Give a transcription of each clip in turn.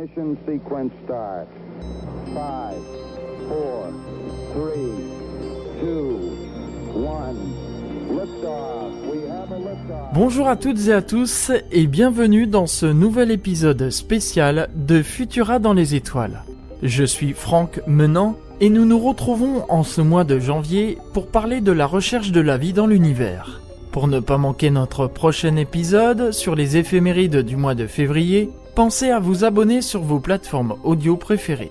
Ignition sequence start. 5, 4, 3, 2, 1. Liftoff. We have a liftoff. Bonjour à toutes et à tous et bienvenue dans ce nouvel épisode spécial de Futura dans les étoiles. Je suis Franck Menant et nous nous retrouvons en ce mois de janvier pour parler de la recherche de la vie dans l'univers. Pour ne pas manquer notre prochain épisode sur les éphémérides du mois de février, pensez à vous abonner sur vos plateformes audio préférées.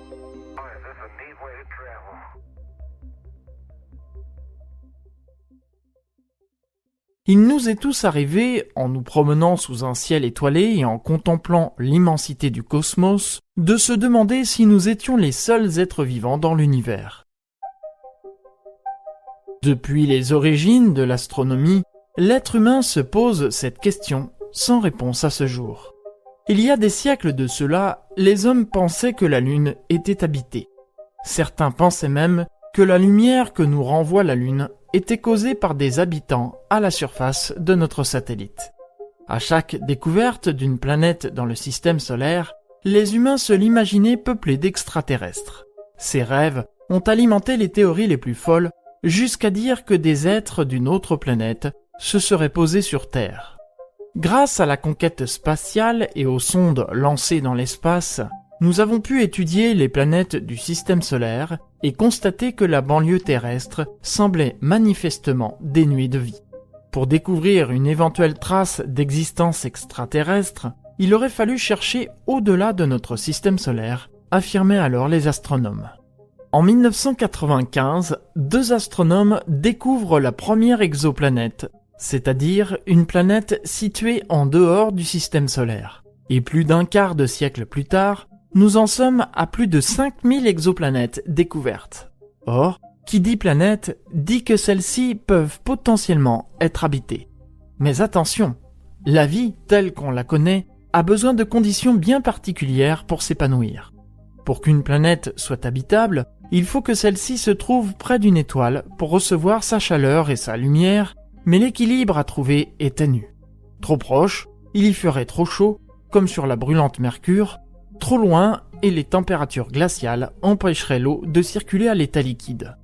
Il nous est tous arrivé, en nous promenant sous un ciel étoilé et en contemplant l'immensité du cosmos, de se demander si nous étions les seuls êtres vivants dans l'univers. Depuis les origines de l'astronomie, l'être humain se pose cette question sans réponse à ce jour. Il y a des siècles de cela, les hommes pensaient que la Lune était habitée. Certains pensaient même que la lumière que nous renvoie la Lune était causée par des habitants à la surface de notre satellite. À chaque découverte d'une planète dans le système solaire, les humains se l'imaginaient peuplée d'extraterrestres. Ces rêves ont alimenté les théories les plus folles, jusqu'à dire que des êtres d'une autre planète se seraient posés sur Terre. Grâce à la conquête spatiale et aux sondes lancées dans l'espace, nous avons pu étudier les planètes du système solaire et constater que la banlieue terrestre semblait manifestement dénuée de vie. Pour découvrir une éventuelle trace d'existence extraterrestre, il aurait fallu chercher au-delà de notre système solaire, affirmaient alors les astronomes. En 1995, deux astronomes découvrent la première exoplanète, c'est-à-dire une planète située en dehors du système solaire. Et plus d'un quart de siècle plus tard, nous en sommes à plus de 5000 exoplanètes découvertes. Or, qui dit planète, dit que celles-ci peuvent potentiellement être habitées. Mais attention, la vie, telle qu'on la connaît, a besoin de conditions bien particulières pour s'épanouir. Pour qu'une planète soit habitable, il faut que celle-ci se trouve près d'une étoile pour recevoir sa chaleur et sa lumière, mais l'équilibre à trouver est ténu. Trop proche, il y ferait trop chaud, comme sur la brûlante Mercure. Trop loin, et les températures glaciales empêcheraient l'eau de circuler à l'état liquide.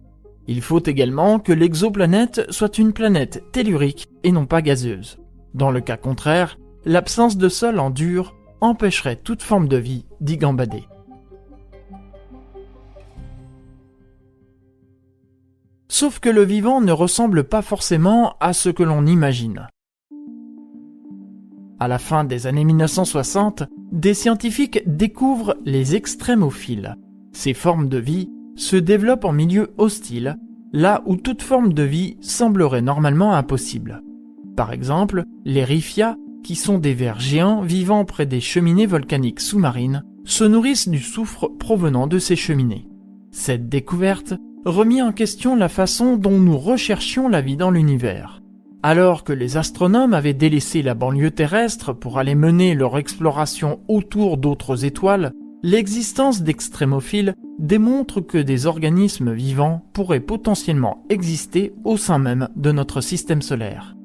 Il faut également que l'exoplanète soit une planète tellurique et non pas gazeuse. Dans le cas contraire, l'absence de sol en dur empêcherait toute forme de vie d'y gambader. Sauf que le vivant ne ressemble pas forcément à ce que l'on imagine. À la fin des années 1960, des scientifiques découvrent les extrémophiles. Ces formes de vie se développent en milieu hostile, là où toute forme de vie semblerait normalement impossible. Par exemple, les riffias, qui sont des vers géants vivant près des cheminées volcaniques sous-marines, se nourrissent du soufre provenant de ces cheminées. Cette découverte remet en question la façon dont nous recherchions la vie dans l'univers. Alors que les astronomes avaient délaissé la banlieue terrestre pour aller mener leur exploration autour d'autres étoiles, l'existence d'extrémophiles démontre que des organismes vivants pourraient potentiellement exister au sein même de notre système solaire.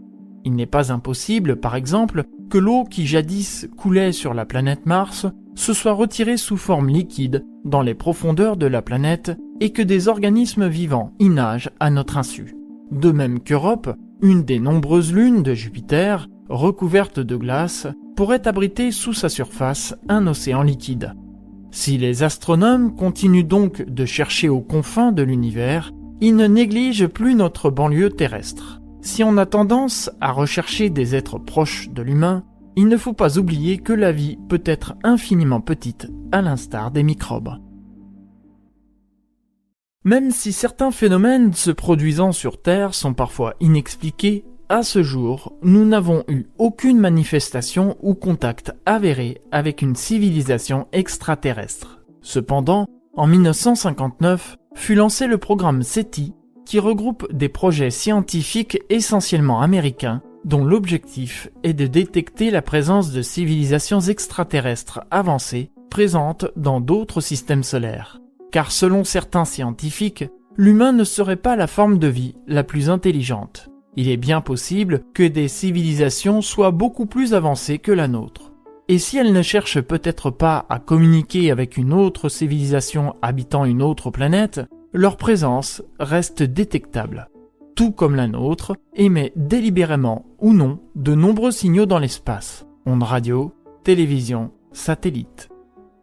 Il n'est pas impossible, par exemple, que l'eau qui jadis coulait sur la planète Mars se soit retirée sous forme liquide dans les profondeurs de la planète et que des organismes vivants y nagent à notre insu. De même qu'Europe, une des nombreuses lunes de Jupiter, recouverte de glace, pourrait abriter sous sa surface un océan liquide. Si les astronomes continuent donc de chercher aux confins de l'univers, ils ne négligent plus notre banlieue terrestre. Si on a tendance à rechercher des êtres proches de l'humain, il ne faut pas oublier que la vie peut être infiniment petite, à l'instar des microbes. Même si certains phénomènes se produisant sur Terre sont parfois inexpliqués, à ce jour, nous n'avons eu aucune manifestation ou contact avéré avec une civilisation extraterrestre. Cependant, en 1959, fut lancé le programme SETI, qui regroupe des projets scientifiques essentiellement américains, dont l'objectif est de détecter la présence de civilisations extraterrestres avancées présentes dans d'autres systèmes solaires. Car selon certains scientifiques, l'humain ne serait pas la forme de vie la plus intelligente. Il est bien possible que des civilisations soient beaucoup plus avancées que la nôtre. Et si elles ne cherchent peut-être pas à communiquer avec une autre civilisation habitant une autre planète, leur présence reste détectable. Tout comme la nôtre, émet délibérément ou non de nombreux signaux dans l'espace, ondes radio, télévision, satellites.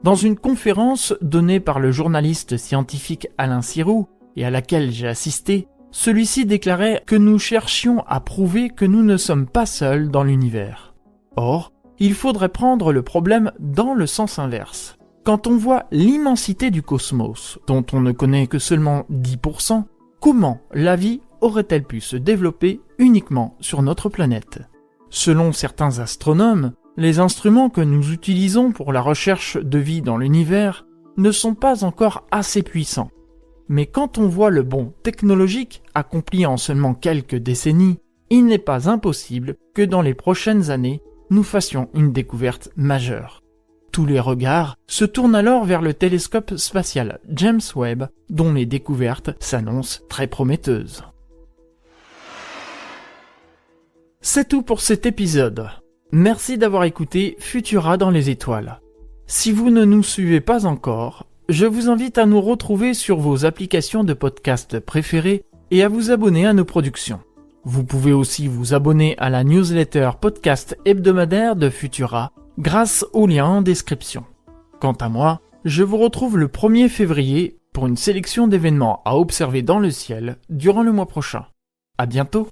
Dans une conférence donnée par le journaliste scientifique Alain Sirou, et à laquelle j'ai assisté, celui-ci déclarait que nous cherchions à prouver que nous ne sommes pas seuls dans l'univers. Or, il faudrait prendre le problème dans le sens inverse. Quand on voit l'immensité du cosmos, dont on ne connaît que seulement 10%, comment la vie aurait-elle pu se développer uniquement sur notre planète ? Selon certains astronomes, les instruments que nous utilisons pour la recherche de vie dans l'univers ne sont pas encore assez puissants. Mais quand on voit le bond technologique accompli en seulement quelques décennies, il n'est pas impossible que dans les prochaines années, nous fassions une découverte majeure. Tous les regards se tournent alors vers le télescope spatial James Webb, dont les découvertes s'annoncent très prometteuses. C'est tout pour cet épisode. Merci d'avoir écouté Futura dans les étoiles. Si vous ne nous suivez pas encore, je vous invite à nous retrouver sur vos applications de podcast préférées et à vous abonner à nos productions. Vous pouvez aussi vous abonner à la newsletter podcast hebdomadaire de Futura grâce au lien en description. Quant à moi, je vous retrouve le 1er février pour une sélection d'événements à observer dans le ciel durant le mois prochain. À bientôt!